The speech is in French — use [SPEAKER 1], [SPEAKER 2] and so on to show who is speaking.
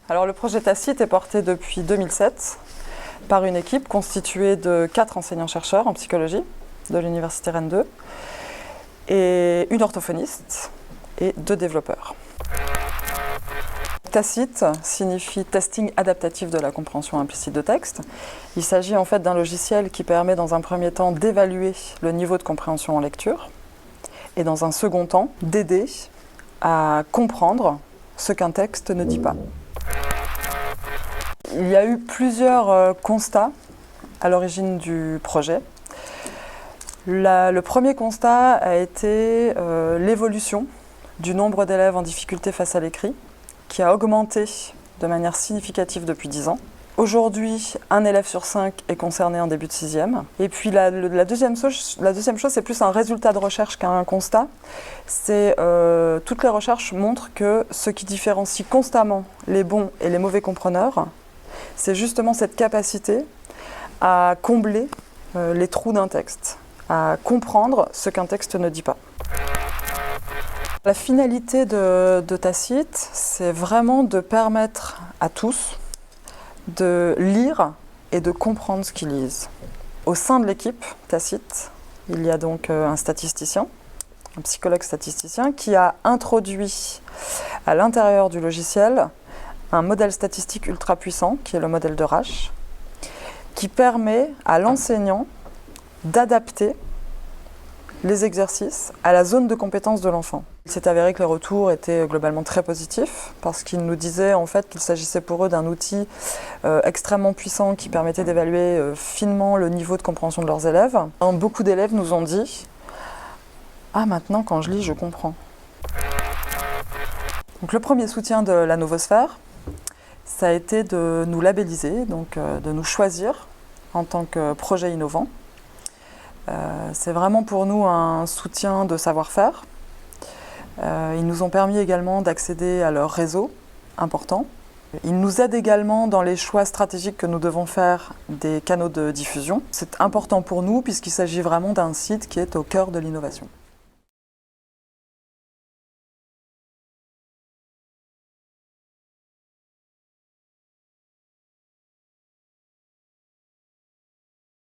[SPEAKER 1] Alors le projet Tacite est porté depuis 2007 par une équipe constituée de 4 enseignants-chercheurs en psychologie de l'Université Rennes 2 et une orthophoniste et 2 développeurs. Tacite signifie testing adaptatif de la compréhension implicite de texte. Il s'agit en fait d'un logiciel qui permet dans un premier temps d'évaluer le niveau de compréhension en lecture et dans un second temps d'aider à comprendre ce qu'un texte ne dit pas. Il y a eu plusieurs constats à l'origine du projet. Le premier constat a été l'évolution du nombre d'élèves en difficulté face à l'écrit, qui a augmenté de manière significative depuis 10 ans. Aujourd'hui, 1 élève sur 5 est concerné en début de 6e. Et puis la deuxième chose, c'est plus un résultat de recherche qu'un constat. Toutes les recherches montrent que ce qui différencie constamment les bons et les mauvais compreneurs, c'est justement cette capacité à combler les trous d'un texte, à comprendre ce qu'un texte ne dit pas. La finalité de Tacite, c'est vraiment de permettre à tous de lire et de comprendre ce qu'ils lisent. Au sein de l'équipe Tacite, il y a donc un statisticien, un psychologue statisticien, qui a introduit à l'intérieur du logiciel un modèle statistique ultra puissant, qui est le modèle de Rasch, qui permet à l'enseignant d'adapter les exercices à la zone de compétence de l'enfant. Il s'est avéré que les retours étaient globalement très positifs parce qu'ils nous disaient en fait qu'il s'agissait pour eux d'un outil extrêmement puissant qui permettait d'évaluer finement le niveau de compréhension de leurs élèves. Beaucoup d'élèves nous ont dit « Ah, maintenant quand je lis, je comprends ». Donc le premier soutien de la Novosphère, ça a été de nous labelliser, donc de nous choisir en tant que projet innovant. C'est vraiment pour nous un soutien de savoir-faire. Ils nous ont permis également d'accéder à leur réseau important. Ils nous aident également dans les choix stratégiques que nous devons faire des canaux de diffusion. C'est important pour nous puisqu'il s'agit vraiment d'un site qui est au cœur de l'innovation.